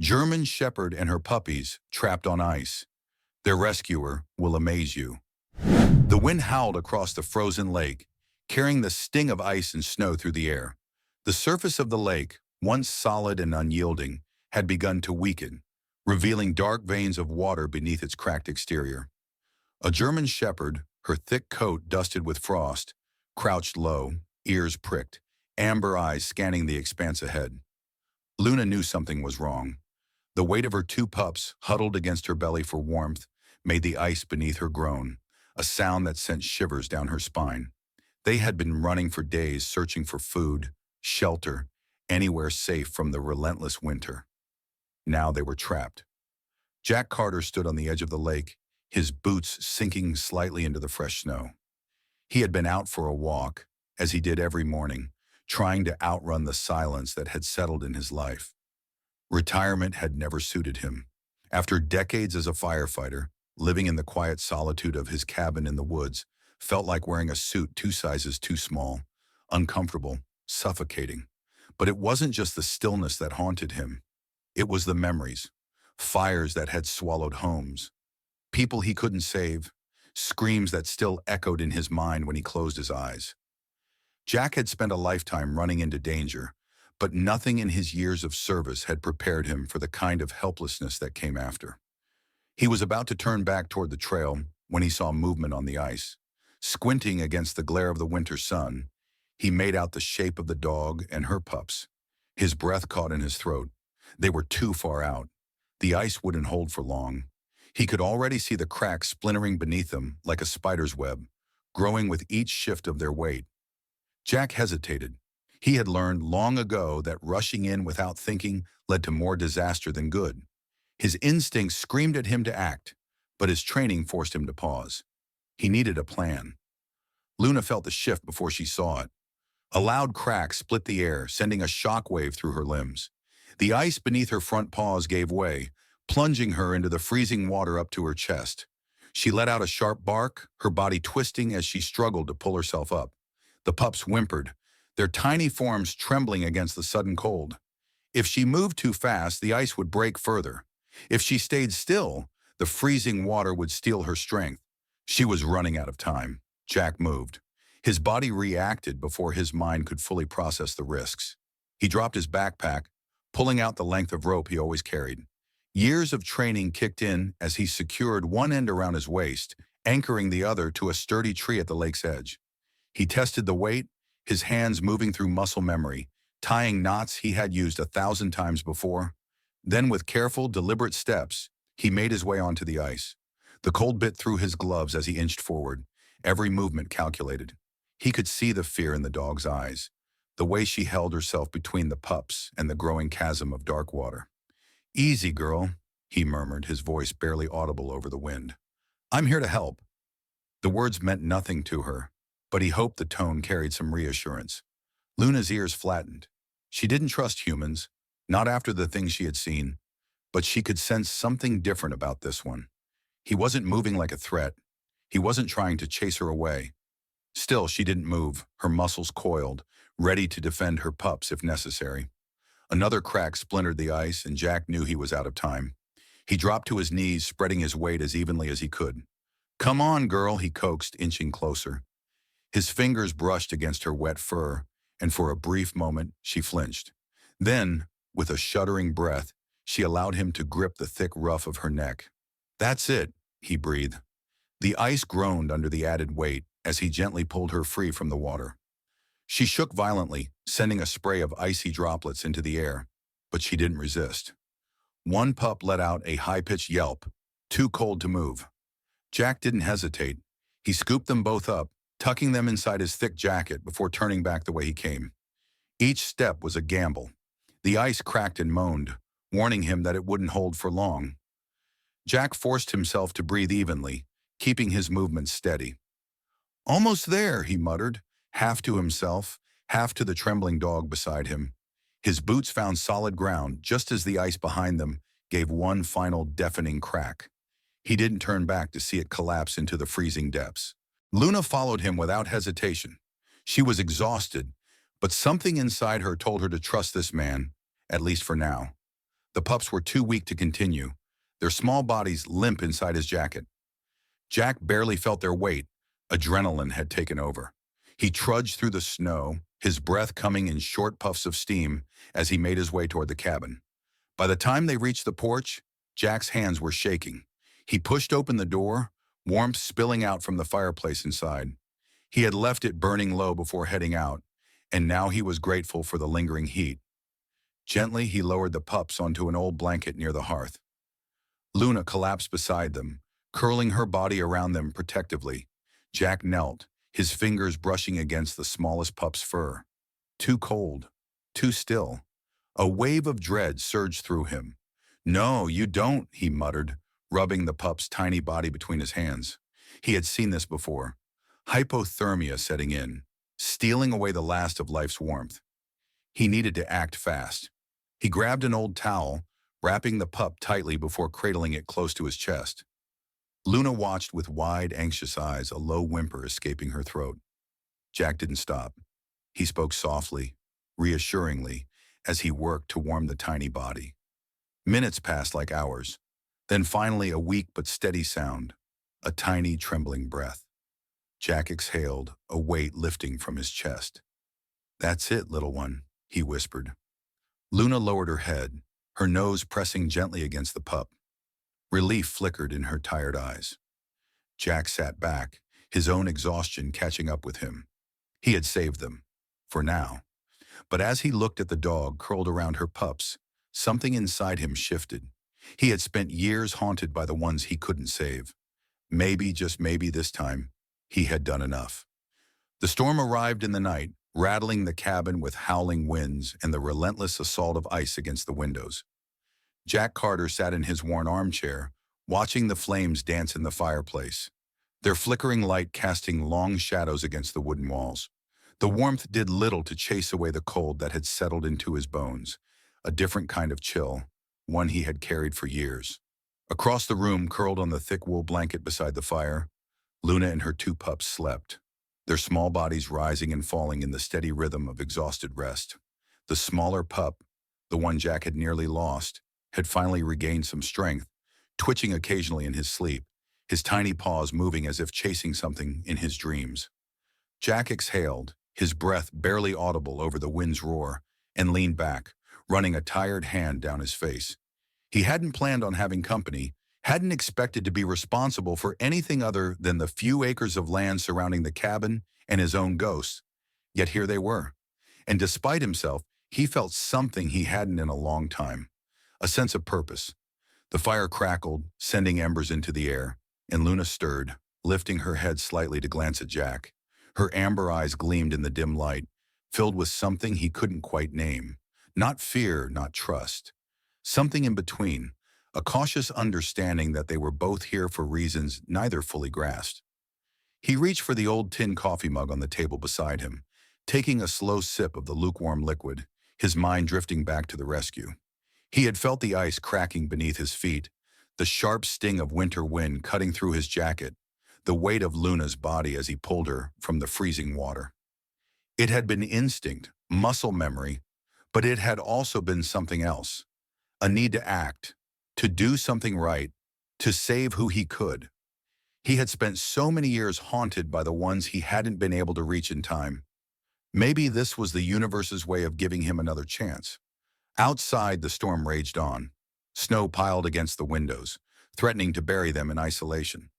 German Shepherd and her puppies trapped on ice. Their rescuer will amaze you. The wind howled across the frozen lake, carrying the sting of ice and snow through the air. The surface of the lake, once solid and unyielding, had begun to weaken, revealing dark veins of water beneath its cracked exterior. A German Shepherd, her thick coat dusted with frost, crouched low, ears pricked, amber eyes scanning the expanse ahead. Luna knew something was wrong. The weight of her two pups, huddled against her belly for warmth, made the ice beneath her groan, a sound that sent shivers down her spine. They had been running for days, searching for food, shelter, anywhere safe from the relentless winter. Now they were trapped. Jack Carter stood on the edge of the lake, his boots sinking slightly into the fresh snow. He had been out for a walk, as he did every morning, trying to outrun the silence that had settled in his life. Retirement had never suited him. After decades as a firefighter, living in the quiet solitude of his cabin in the woods felt like wearing a suit 2 sizes too small, uncomfortable, suffocating. But it wasn't just the stillness that haunted him. It was the memories, fires that had swallowed homes, people he couldn't save, screams that still echoed in his mind when he closed his eyes. Jack had spent a lifetime running into danger, but nothing in his years of service had prepared him for the kind of helplessness that came after. He was about to turn back toward the trail when he saw movement on the ice. Squinting against the glare of the winter sun, he made out the shape of the dog and her pups. His breath caught in his throat. They were too far out. The ice wouldn't hold for long. He could already see the cracks splintering beneath them like a spider's web, growing with each shift of their weight. Jack hesitated. He had learned long ago that rushing in without thinking led to more disaster than good. His instincts screamed at him to act, but his training forced him to pause. He needed a plan. Luna felt the shift before she saw it. A loud crack split the air, sending a shock wave through her limbs. The ice beneath her front paws gave way, plunging her into the freezing water up to her chest. She let out a sharp bark, her body twisting as she struggled to pull herself up. The pups whimpered, their tiny forms trembling against the sudden cold. If she moved too fast, the ice would break further. If she stayed still, the freezing water would steal her strength. She was running out of time. Jack moved. His body reacted before his mind could fully process the risks. He dropped his backpack, pulling out the length of rope he always carried. Years of training kicked in as he secured one end around his waist, anchoring the other to a sturdy tree at the lake's edge. He tested the weight, his hands moving through muscle memory, tying knots he had used 1,000 times before. Then with careful, deliberate steps, he made his way onto the ice. The cold bit through his gloves as he inched forward, every movement calculated. He could see the fear in the dog's eyes, the way she held herself between the pups and the growing chasm of dark water. "Easy, girl," he murmured, his voice barely audible over the wind. "I'm here to help." The words meant nothing to her, but he hoped the tone carried some reassurance. Luna's ears flattened. She didn't trust humans, not after the things she had seen, but she could sense something different about this one. He wasn't moving like a threat. He wasn't trying to chase her away. Still, she didn't move, her muscles coiled, ready to defend her pups if necessary. Another crack splintered the ice, and Jack knew he was out of time. He dropped to his knees, spreading his weight as evenly as he could. "Come on, girl," he coaxed, inching closer. His fingers brushed against her wet fur, and for a brief moment, she flinched. Then, with a shuddering breath, she allowed him to grip the thick ruff of her neck. "That's it," he breathed. The ice groaned under the added weight as he gently pulled her free from the water. She shook violently, sending a spray of icy droplets into the air, but she didn't resist. One pup let out a high-pitched yelp, too cold to move. Jack didn't hesitate. He scooped them both up, tucking them inside his thick jacket before turning back the way he came. Each step was a gamble. The ice cracked and moaned, warning him that it wouldn't hold for long. Jack forced himself to breathe evenly, keeping his movements steady. "Almost there," he muttered, half to himself, half to the trembling dog beside him. His boots found solid ground just as the ice behind them gave one final deafening crack. He didn't turn back to see it collapse into the freezing depths. Luna followed him without hesitation. She was exhausted, but something inside her told her to trust this man, at least for now. The pups were too weak to continue, their small bodies limp inside his jacket. Jack barely felt their weight. Adrenaline had taken over. He trudged through the snow, his breath coming in short puffs of steam as he made his way toward the cabin. By the time they reached the porch, Jack's hands were shaking. He pushed open the door, warmth spilling out from the fireplace inside. He had left it burning low before heading out, and now he was grateful for the lingering heat. Gently, he lowered the pups onto an old blanket near the hearth. Luna collapsed beside them, curling her body around them protectively. Jack knelt, his fingers brushing against the smallest pup's fur. Too cold, too still. A wave of dread surged through him. "No, you don't," he muttered, rubbing the pup's tiny body between his hands. He had seen this before. Hypothermia setting in, stealing away the last of life's warmth. He needed to act fast. He grabbed an old towel, wrapping the pup tightly before cradling it close to his chest. Luna watched with wide, anxious eyes, a low whimper escaping her throat. Jack didn't stop. He spoke softly, reassuringly, as he worked to warm the tiny body. Minutes passed like hours. Then finally a weak but steady sound, a tiny trembling breath. Jack exhaled, a weight lifting from his chest. "That's it, little one," he whispered. Luna lowered her head, her nose pressing gently against the pup. Relief flickered in her tired eyes. Jack sat back, his own exhaustion catching up with him. He had saved them, for now. But as he looked at the dog curled around her pups, something inside him shifted. He had spent years haunted by the ones he couldn't save. Maybe, just maybe this time, he had done enough. The storm arrived in the night, rattling the cabin with howling winds and the relentless assault of ice against the windows. Jack Carter sat in his worn armchair, watching the flames dance in the fireplace, their flickering light casting long shadows against the wooden walls. The warmth did little to chase away the cold that had settled into his bones, a different kind of chill, one he had carried for years. Across the room, curled on the thick wool blanket beside the fire, Luna and her two pups slept, their small bodies rising and falling in the steady rhythm of exhausted rest. The smaller pup, the one Jack had nearly lost, had finally regained some strength, twitching occasionally in his sleep, his tiny paws moving as if chasing something in his dreams. Jack exhaled, his breath barely audible over the wind's roar, and leaned back, running a tired hand down his face. He hadn't planned on having company, hadn't expected to be responsible for anything other than the few acres of land surrounding the cabin and his own ghosts. Yet here they were. And despite himself, he felt something he hadn't in a long time, a sense of purpose. The fire crackled, sending embers into the air, and Luna stirred, lifting her head slightly to glance at Jack. Her amber eyes gleamed in the dim light, filled with something he couldn't quite name. Not fear, not trust. Something in between, a cautious understanding that they were both here for reasons neither fully grasped. He reached for the old tin coffee mug on the table beside him, taking a slow sip of the lukewarm liquid, his mind drifting back to the rescue. He had felt the ice cracking beneath his feet, the sharp sting of winter wind cutting through his jacket, the weight of Luna's body as he pulled her from the freezing water. It had been instinct, muscle memory, but it had also been something else, a need to act, to do something right, to save who he could. He had spent so many years haunted by the ones he hadn't been able to reach in time. Maybe this was the universe's way of giving him another chance. Outside, the storm raged on. Snow piled against the windows, threatening to bury them in isolation.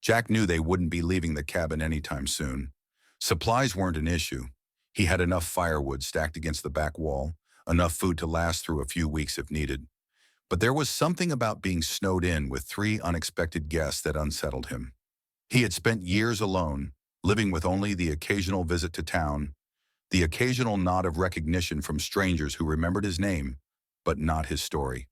Jack knew they wouldn't be leaving the cabin anytime soon. Supplies weren't an issue. He had enough firewood stacked against the back wall, enough food to last through a few weeks if needed. But there was something about being snowed in with 3 unexpected guests that unsettled him. He had spent years alone, living with only the occasional visit to town, the occasional nod of recognition from strangers who remembered his name, but not his story.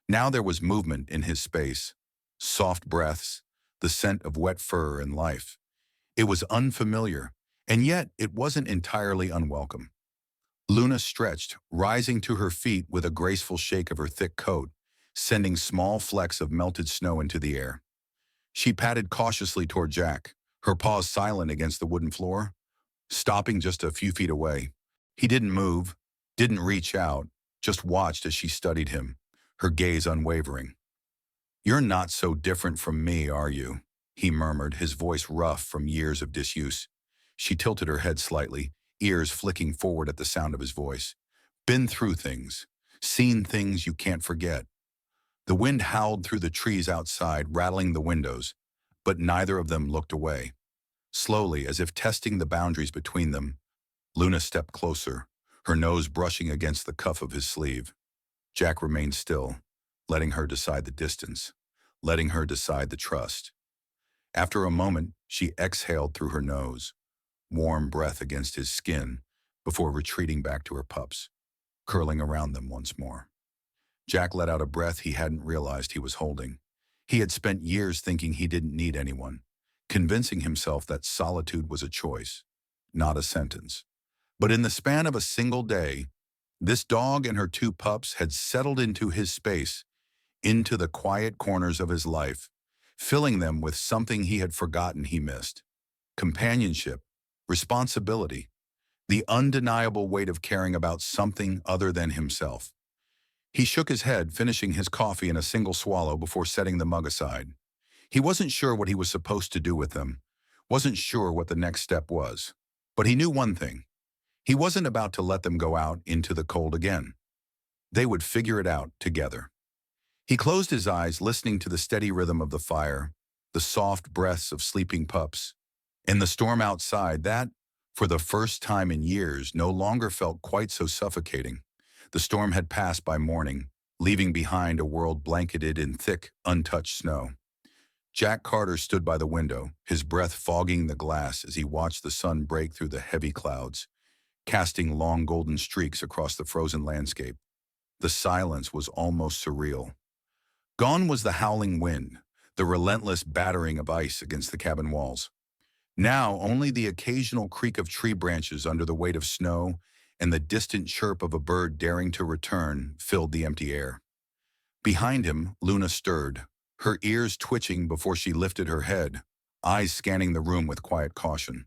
Now there was movement in his space, soft breaths, the scent of wet fur and life. It was unfamiliar, and yet it wasn't entirely unwelcome. Luna stretched, rising to her feet with a graceful shake of her thick coat, sending small flecks of melted snow into the air. She patted cautiously toward Jack, her paws silent against the wooden floor, stopping just a few feet away. He didn't move, didn't reach out, just watched as she studied him, her gaze unwavering. "You're not so different from me, are you?" he murmured, his voice rough from years of disuse. She tilted her head slightly, ears flicking forward at the sound of his voice. "Been through things. Seen things you can't forget." The wind howled through the trees outside, rattling the windows, but neither of them looked away. Slowly, as if testing the boundaries between them, Luna stepped closer, her nose brushing against the cuff of his sleeve. Jack remained still, letting her decide the distance, letting her decide the trust. After a moment, she exhaled through her nose, warm breath against his skin, before retreating back to her pups, curling around them once more. Jack let out a breath he hadn't realized he was holding. He had spent years thinking he didn't need anyone, convincing himself that solitude was a choice, not a sentence. But in the span of a single day, this dog and her two pups had settled into his space, into the quiet corners of his life, filling them with something he had forgotten he missed: companionship, responsibility, the undeniable weight of caring about something other than himself. He shook his head, finishing his coffee in a single swallow before setting the mug aside. He wasn't sure what he was supposed to do with them, wasn't sure what the next step was. But he knew one thing. He wasn't about to let them go out into the cold again. They would figure it out together. He closed his eyes, listening to the steady rhythm of the fire, the soft breaths of sleeping pups, and the storm outside that, for the first time in years, no longer felt quite so suffocating. The storm had passed by morning, leaving behind a world blanketed in thick, untouched snow. Jack Carter stood by the window, his breath fogging the glass as he watched the sun break through the heavy clouds, casting long golden streaks across the frozen landscape. The silence was almost surreal. Gone was the howling wind, the relentless battering of ice against the cabin walls. Now only the occasional creak of tree branches under the weight of snow and the distant chirp of a bird daring to return filled the empty air. Behind him, Luna stirred, her ears twitching before she lifted her head, eyes scanning the room with quiet caution.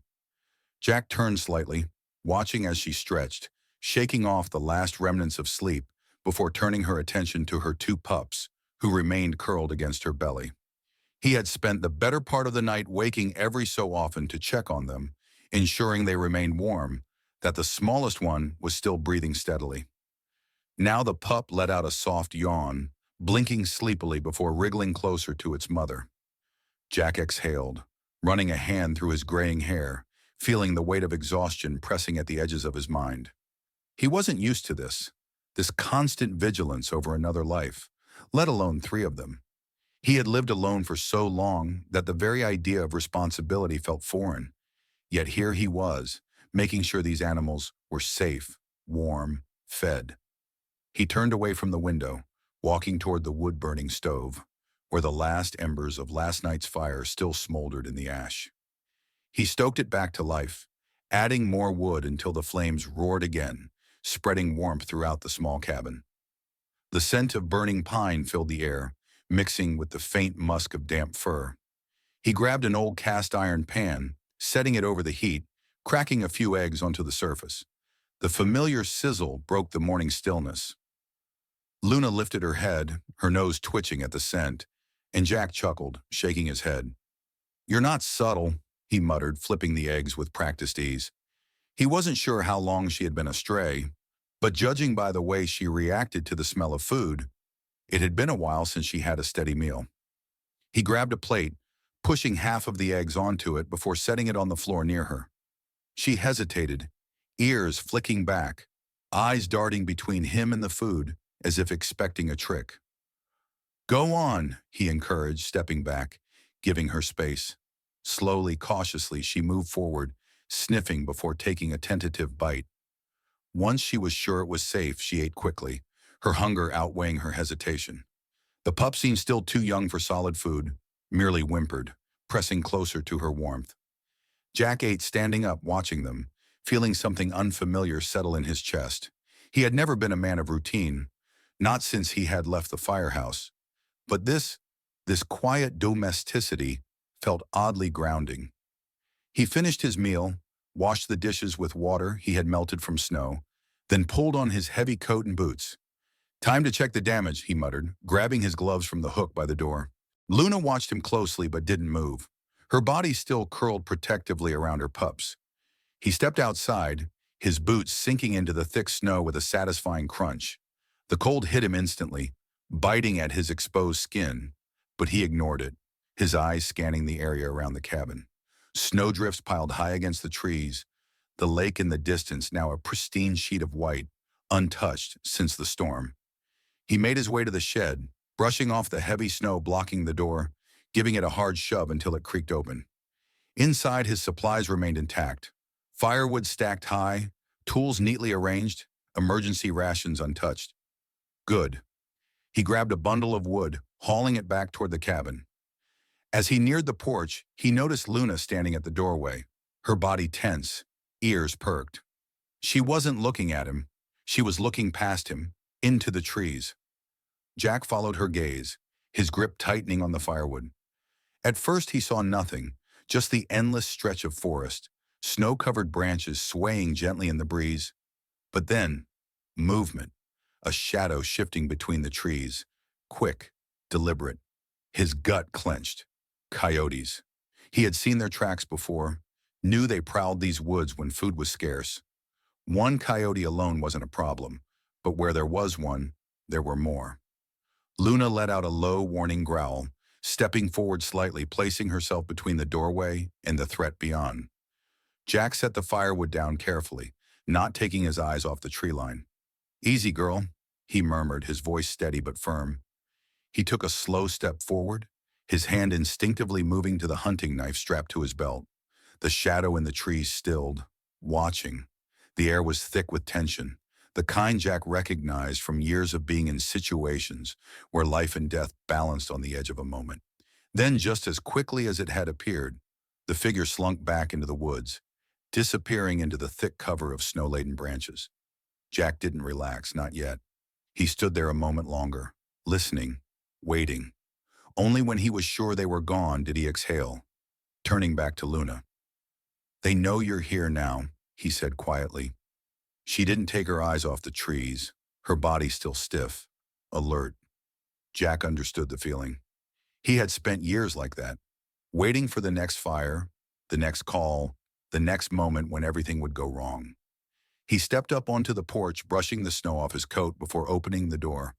Jack turned slightly, watching as she stretched, shaking off the last remnants of sleep before turning her attention to her two pups, who remained curled against her belly. He had spent the better part of the night waking every so often to check on them, ensuring they remained warm, that the smallest one was still breathing steadily. Now the pup let out a soft yawn, blinking sleepily before wriggling closer to its mother. Jack exhaled, running a hand through his graying hair, feeling the weight of exhaustion pressing at the edges of his mind. He wasn't used to this constant vigilance over another life, let alone three of them. He had lived alone for so long that the very idea of responsibility felt foreign. Yet here he was, making sure these animals were safe, warm, fed. He turned away from the window, walking toward the wood-burning stove, where the last embers of last night's fire still smoldered in the ash. He stoked it back to life, adding more wood until the flames roared again, spreading warmth throughout the small cabin. The scent of burning pine filled the air, mixing with the faint musk of damp fur. He grabbed an old cast-iron pan, setting it over the heat, cracking a few eggs onto the surface. The familiar sizzle broke the morning stillness. Luna lifted her head, her nose twitching at the scent, and Jack chuckled, shaking his head. "You're not subtle," he muttered, flipping the eggs with practiced ease. He wasn't sure how long she had been astray, but judging by the way she reacted to the smell of food, it had been a while since she had a steady meal. He grabbed a plate, pushing half of the eggs onto it before setting it on the floor near her. She hesitated, ears flicking back, eyes darting between him and the food, as if expecting a trick. "Go on," he encouraged, stepping back, giving her space. Slowly, cautiously, she moved forward, sniffing before taking a tentative bite. Once she was sure it was safe, she ate quickly, her hunger outweighing her hesitation. The pup seemed still too young for solid food, merely whimpered, pressing closer to her warmth. Jack ate standing up, watching them, feeling something unfamiliar settle in his chest. He had never been a man of routine, not since he had left the firehouse. But this quiet domesticity felt oddly grounding. He finished his meal, washed the dishes with water he had melted from snow, then pulled on his heavy coat and boots. Time to check the damage, he muttered, grabbing his gloves from the hook by the door. Luna watched him closely but didn't move. Her body still curled protectively around her pups. He stepped outside, his boots sinking into the thick snow with a satisfying crunch. The cold hit him instantly, biting at his exposed skin, but he ignored it, his eyes scanning the area around the cabin. Snowdrifts piled high against the trees, the lake in the distance now a pristine sheet of white, untouched since the storm. He made his way to the shed, brushing off the heavy snow blocking the door, giving it a hard shove until it creaked open. Inside, his supplies remained intact. Firewood stacked high, tools neatly arranged, emergency rations untouched. Good. He grabbed a bundle of wood, hauling it back toward the cabin. As he neared the porch, he noticed Luna standing at the doorway, her body tense, ears perked. She wasn't looking at him. She was looking past him, into the trees. Jack followed her gaze, his grip tightening on the firewood. At first he saw nothing, just the endless stretch of forest, snow-covered branches swaying gently in the breeze. But then, movement, a shadow shifting between the trees, quick, deliberate. His gut clenched. Coyotes. He had seen their tracks before, knew they prowled these woods when food was scarce. One coyote alone wasn't a problem, but where there was one, there were more. Luna let out a low, warning growl, stepping forward slightly, placing herself between the doorway and the threat beyond. Jack set the firewood down carefully, not taking his eyes off the tree line. "Easy, girl," he murmured, his voice steady but firm. He took a slow step forward, his hand instinctively moving to the hunting knife strapped to his belt. The shadow in the trees stilled, watching. The air was thick with tension, the kind Jack recognized from years of being in situations where life and death balanced on the edge of a moment. Then, just as quickly as it had appeared, the figure slunk back into the woods, disappearing into the thick cover of snow-laden branches. Jack didn't relax, not yet. He stood there a moment longer, listening, waiting. Only when he was sure they were gone did he exhale, turning back to Luna. "They know you're here now," he said quietly. She didn't take her eyes off the trees, her body still stiff, alert. Jack understood the feeling. He had spent years like that, waiting for the next fire, the next call, the next moment when everything would go wrong. He stepped up onto the porch, brushing the snow off his coat before opening the door.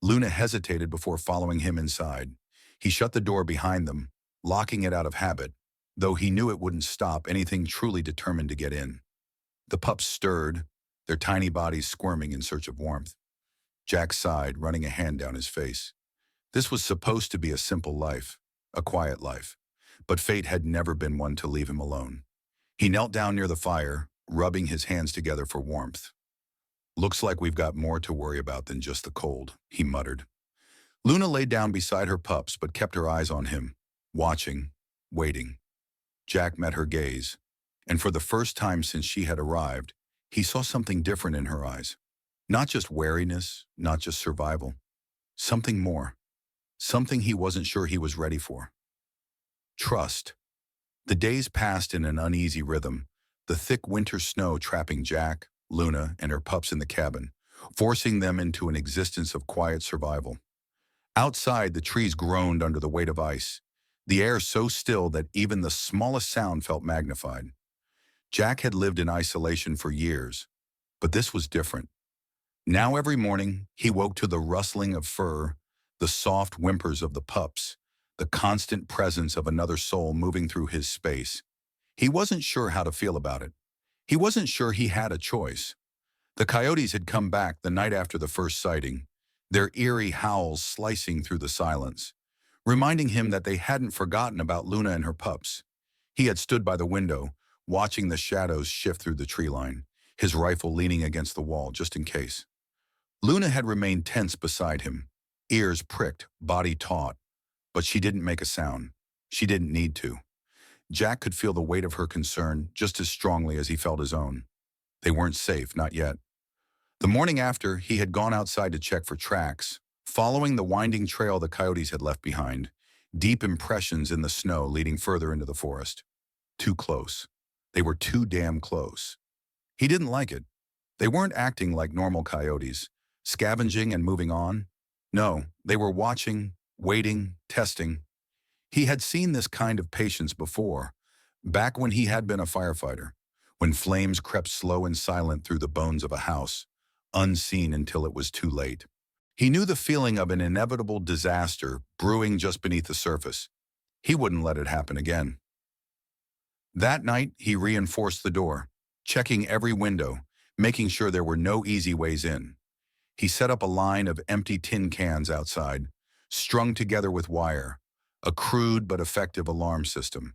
Luna hesitated before following him inside. He shut the door behind them, locking it out of habit, though he knew it wouldn't stop anything truly determined to get in. The pups stirred, their tiny bodies squirming in search of warmth. Jack sighed, running a hand down his face. This was supposed to be a simple life, a quiet life, but fate had never been one to leave him alone. He knelt down near the fire, rubbing his hands together for warmth. "Looks like we've got more to worry about than just the cold," he muttered. Luna lay down beside her pups but kept her eyes on him, watching, waiting. Jack met her gaze, and for the first time since she had arrived, he saw something different in her eyes. Not just wariness, not just survival. Something more. Something he wasn't sure he was ready for. Trust. The days passed in an uneasy rhythm, the thick winter snow trapping Jack, Luna, and her pups in the cabin, forcing them into an existence of quiet survival. Outside, the trees groaned under the weight of ice, the air so still that even the smallest sound felt magnified. Jack had lived in isolation for years, but this was different. Now every morning, he woke to the rustling of fur, the soft whimpers of the pups, the constant presence of another soul moving through his space. He wasn't sure how to feel about it. He wasn't sure he had a choice. The coyotes had come back the night after the first sighting, their eerie howls slicing through the silence, reminding him that they hadn't forgotten about Luna and her pups. He had stood by the window, watching the shadows shift through the tree line, his rifle leaning against the wall just in case. Luna had remained tense beside him, ears pricked, body taut, but she didn't make a sound. She didn't need to. Jack could feel the weight of her concern just as strongly as he felt his own. They weren't safe, not yet. The morning after, he had gone outside to check for tracks, following the winding trail the coyotes had left behind, deep impressions in the snow leading further into the forest. Too close. They were too damn close. He didn't like it. They weren't acting like normal coyotes. Scavenging and moving on? No, they were watching, waiting, testing. He had seen this kind of patience before, back when he had been a firefighter, when flames crept slow and silent through the bones of a house, unseen until it was too late. He knew the feeling of an inevitable disaster brewing just beneath the surface. He wouldn't let it happen again. That night, he reinforced the door, checking every window, making sure there were no easy ways in. He set up a line of empty tin cans outside, strung together with wire, a crude but effective alarm system.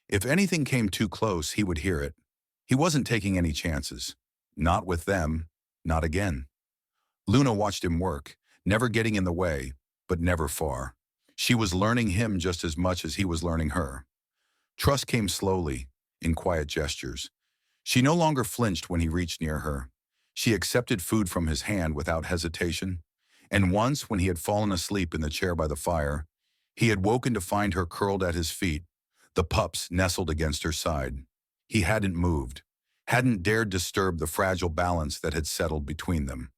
If anything came too close, he would hear it. He wasn't taking any chances. Not with them, not again. Luna watched him work, never getting in the way, but never far. She was learning him just as much as he was learning her. Trust came slowly, in quiet gestures. She no longer flinched when he reached near her. She accepted food from his hand without hesitation. And once, when he had fallen asleep in the chair by the fire, he had woken to find her curled at his feet, the pups nestled against her side. He hadn't moved, hadn't dared disturb the fragile balance that had settled between them.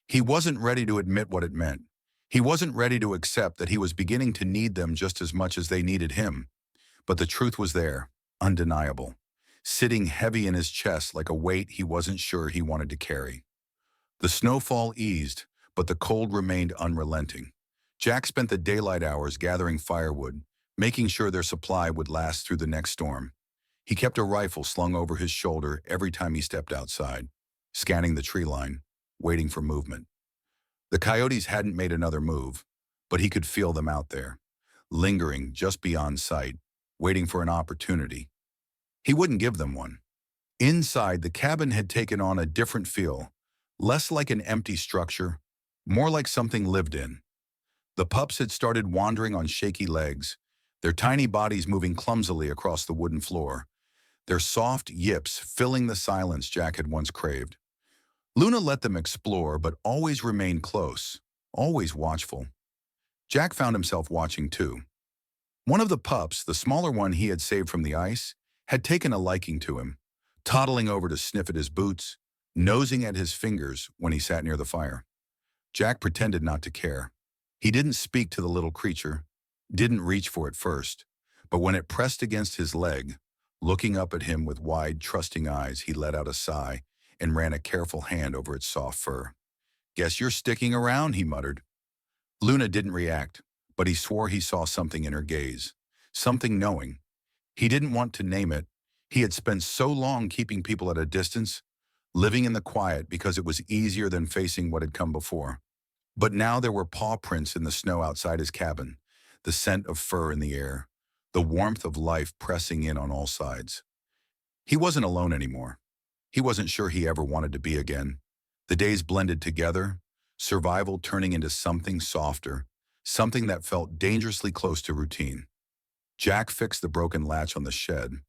He wasn't ready to admit what it meant. He wasn't ready to accept that he was beginning to need them just as much as they needed him. But the truth was there, undeniable, sitting heavy in his chest like a weight he wasn't sure he wanted to carry. The snowfall eased, but the cold remained unrelenting. Jack spent the daylight hours gathering firewood, making sure their supply would last through the next storm. He kept a rifle slung over his shoulder every time he stepped outside, scanning the tree line, waiting for movement. The coyotes hadn't made another move, but he could feel them out there, lingering just beyond sight, waiting for an opportunity. He wouldn't give them one. Inside, the cabin had taken on a different feel, less like an empty structure, more like something lived in. The pups had started wandering on shaky legs, their tiny bodies moving clumsily across the wooden floor, their soft yips filling the silence Jack had once craved. Luna let them explore, but always remained close, always watchful. Jack found himself watching too. One of the pups, the smaller one he had saved from the ice, had taken a liking to him, toddling over to sniff at his boots, nosing at his fingers when he sat near the fire. Jack pretended not to care. He didn't speak to the little creature, didn't reach for it first, but when it pressed against his leg, looking up at him with wide, trusting eyes, he let out a sigh and ran a careful hand over its soft fur. "Guess you're sticking around," he muttered. Luna didn't react, but he swore he saw something in her gaze, something knowing. He didn't want to name it. He had spent so long keeping people at a distance, living in the quiet because it was easier than facing what had come before. But now there were paw prints in the snow outside his cabin, the scent of fur in the air, the warmth of life pressing in on all sides. He wasn't alone anymore. He wasn't sure he ever wanted to be again. The days blended together, survival turning into something softer, something that felt dangerously close to routine. Jack fixed the broken latch on the shed.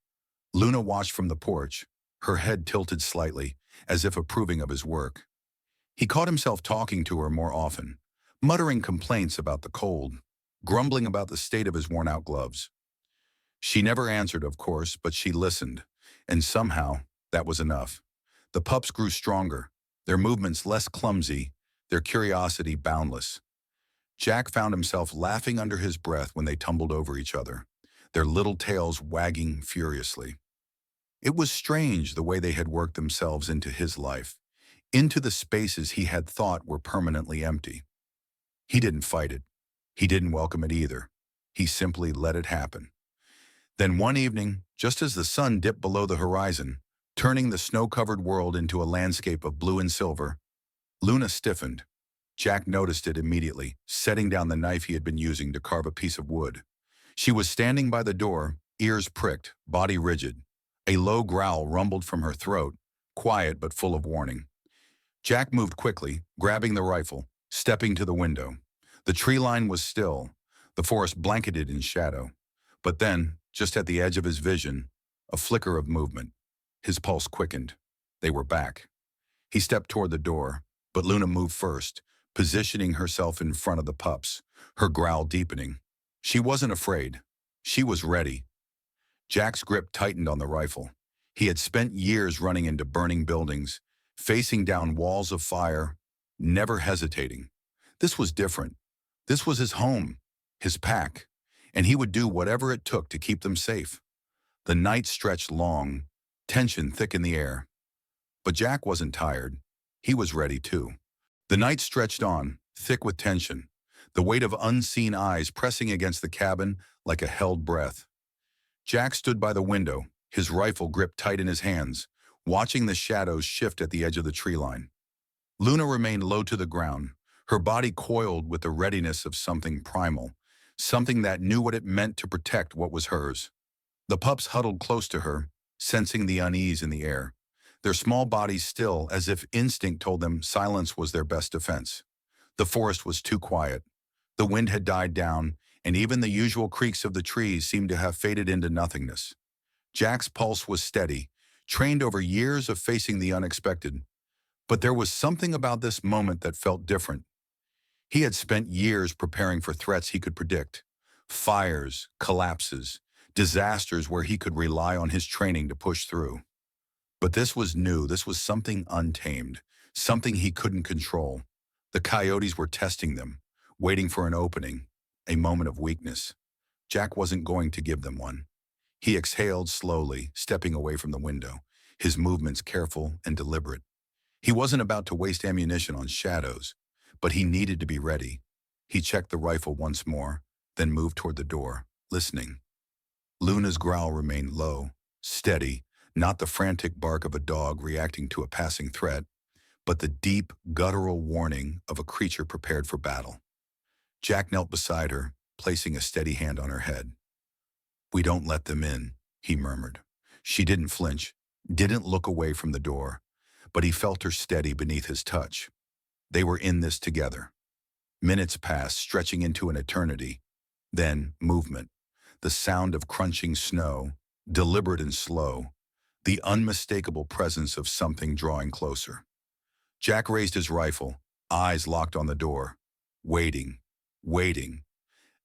Luna watched from the porch, her head tilted slightly, as if approving of his work. He caught himself talking to her more often, muttering complaints about the cold, grumbling about the state of his worn-out gloves. She never answered, of course, but she listened, and somehow that was enough. The pups grew stronger, their movements less clumsy, their curiosity boundless. Jack found himself laughing under his breath when they tumbled over each other, their little tails wagging furiously. It was strange the way they had worked themselves into his life, into the spaces he had thought were permanently empty. He didn't fight it. He didn't welcome it either. He simply let it happen. Then one evening, just as the sun dipped below the horizon, turning the snow-covered world into a landscape of blue and silver, Luna stiffened. Jack noticed it immediately, setting down the knife he had been using to carve a piece of wood. She was standing by the door, ears pricked, body rigid. A low growl rumbled from her throat, quiet but full of warning. Jack moved quickly, grabbing the rifle, stepping to the window. The tree line was still, the forest blanketed in shadow. But then, just at the edge of his vision, a flicker of movement. His pulse quickened. They were back. He stepped toward the door, but Luna moved first, positioning herself in front of the pups, her growl deepening. She wasn't afraid. She was ready. Jack's grip tightened on the rifle. He had spent years running into burning buildings, facing down walls of fire, never hesitating. This was different. This was his home, his pack, and he would do whatever it took to keep them safe. The night stretched long, tension thick in the air. But Jack wasn't tired. He was ready too. The night stretched on, thick with tension, the weight of unseen eyes pressing against the cabin like a held breath. Jack stood by the window, his rifle gripped tight in his hands, watching the shadows shift at the edge of the tree line. Luna remained low to the ground, her body coiled with the readiness of something primal, something that knew what it meant to protect what was hers. The pups huddled close to her, sensing the unease in the air, their small bodies still as if instinct told them silence was their best defense. The forest was too quiet. The wind had died down, and even the usual creaks of the trees seemed to have faded into nothingness. Jack's pulse was steady, trained over years of facing the unexpected. But there was something about this moment that felt different. He had spent years preparing for threats he could predict. Fires, collapses, disasters where he could rely on his training to push through. But this was new, this was something untamed, something he couldn't control. The coyotes were testing them, waiting for an opening, a moment of weakness. Jack wasn't going to give them one. He exhaled slowly, stepping away from the window, his movements careful and deliberate. He wasn't about to waste ammunition on shadows, but he needed to be ready. He checked the rifle once more, then moved toward the door, listening. Luna's growl remained low, steady, not the frantic bark of a dog reacting to a passing threat, but the deep, guttural warning of a creature prepared for battle. Jack knelt beside her, placing a steady hand on her head. "We don't let them in," he murmured. She didn't flinch, didn't look away from the door, but he felt her steady beneath his touch. They were in this together. Minutes passed, stretching into an eternity. Then, movement. The sound of crunching snow, deliberate and slow, the unmistakable presence of something drawing closer. Jack raised his rifle, eyes locked on the door, waiting, waiting.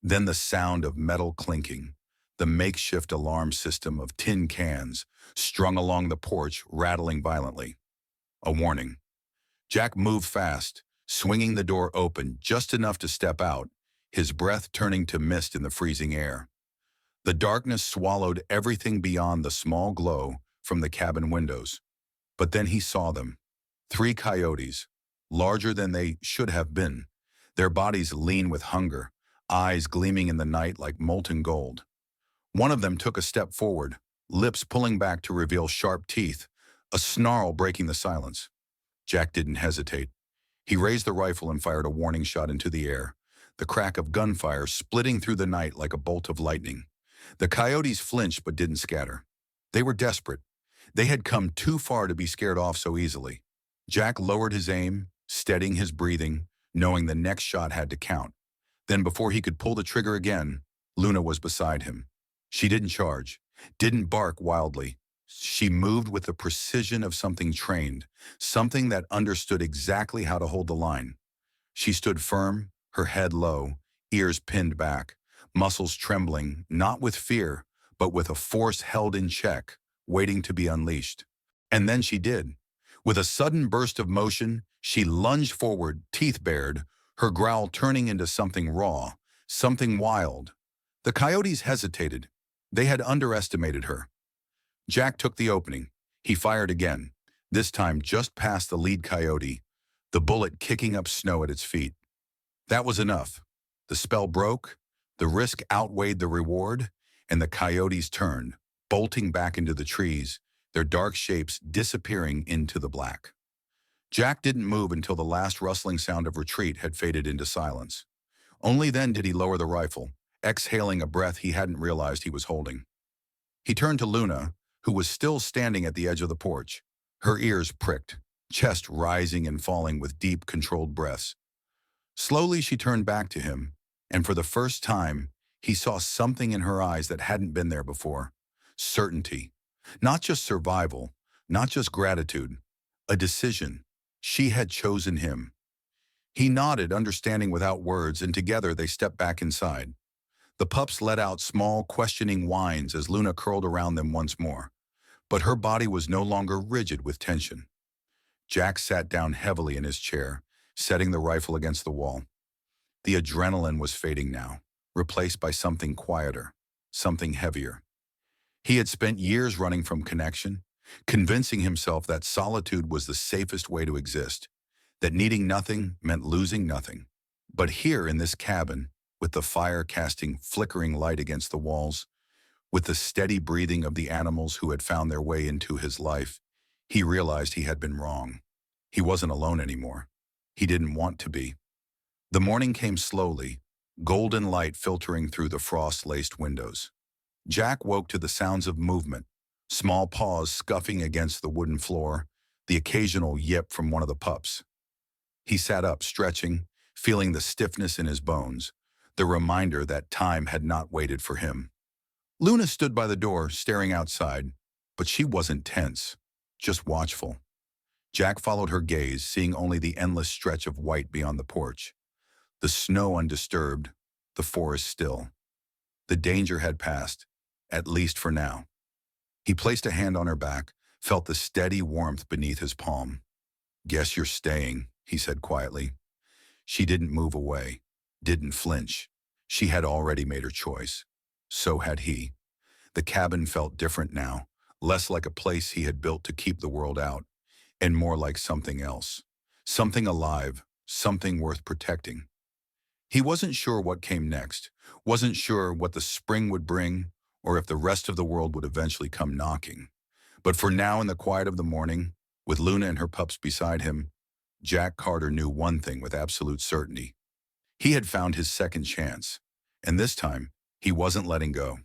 Then the sound of metal clinking, the makeshift alarm system of tin cans strung along the porch, rattling violently. A warning. Jack moved fast, swinging the door open just enough to step out, his breath turning to mist in the freezing air. The darkness swallowed everything beyond the small glow from the cabin windows. But then he saw them. 3 coyotes, larger than they should have been, their bodies lean with hunger, eyes gleaming in the night like molten gold. One of them took a step forward, lips pulling back to reveal sharp teeth, a snarl breaking the silence. Jack didn't hesitate. He raised the rifle and fired a warning shot into the air, the crack of gunfire splitting through the night like a bolt of lightning. The coyotes flinched but didn't scatter. They were desperate. They had come too far to be scared off so easily. Jack lowered his aim, steadying his breathing, knowing the next shot had to count. Then before he could pull the trigger again, Luna was beside him. She didn't charge, didn't bark wildly. She moved with the precision of something trained, something that understood exactly how to hold the line. She stood firm, her head low, ears pinned back, muscles trembling, not with fear, but with a force held in check, waiting to be unleashed. And then she did. With a sudden burst of motion, she lunged forward, teeth bared, her growl turning into something raw, something wild. The coyotes hesitated. They had underestimated her. Jack took the opening. He fired again, this time just past the lead coyote, the bullet kicking up snow at its feet. That was enough. The spell broke, the risk outweighed the reward, and the coyotes turned, bolting back into the trees, their dark shapes disappearing into the black. Jack didn't move until the last rustling sound of retreat had faded into silence. Only then did he lower the rifle, exhaling a breath he hadn't realized he was holding. He turned to Luna, who was still standing at the edge of the porch, her ears pricked, chest rising and falling with deep, controlled breaths. Slowly she turned back to him, and for the first time, he saw something in her eyes that hadn't been there before. Certainty. Not just survival, not just gratitude. A decision. She had chosen him. He nodded, understanding without words, and together they stepped back inside. The pups let out small, questioning whines as Luna curled around them once more. But her body was no longer rigid with tension. Jack sat down heavily in his chair, setting the rifle against the wall. The adrenaline was fading now, replaced by something quieter, something heavier. He had spent years running from connection, convincing himself that solitude was the safest way to exist, that needing nothing meant losing nothing. But here in this cabin, with the fire casting flickering light against the walls, with the steady breathing of the animals who had found their way into his life, he realized he had been wrong. He wasn't alone anymore. He didn't want to be. The morning came slowly, golden light filtering through the frost-laced windows. Jack woke to the sounds of movement, small paws scuffing against the wooden floor, the occasional yip from one of the pups. He sat up, stretching, feeling the stiffness in his bones, the reminder that time had not waited for him. Luna stood by the door, staring outside, but she wasn't tense, just watchful. Jack followed her gaze, seeing only the endless stretch of white beyond the porch. The snow undisturbed, the forest still. The danger had passed, at least for now. He placed a hand on her back, felt the steady warmth beneath his palm. "Guess you're staying," he said quietly. She didn't move away, didn't flinch. She had already made her choice. So had he. The cabin felt different now, less like a place he had built to keep the world out, and more like something else. Something alive, something worth protecting. He wasn't sure what came next, wasn't sure what the spring would bring, or if the rest of the world would eventually come knocking. But for now, in the quiet of the morning, with Luna and her pups beside him, Jack Carter knew one thing with absolute certainty. He had found his second chance, and this time, he wasn't letting go.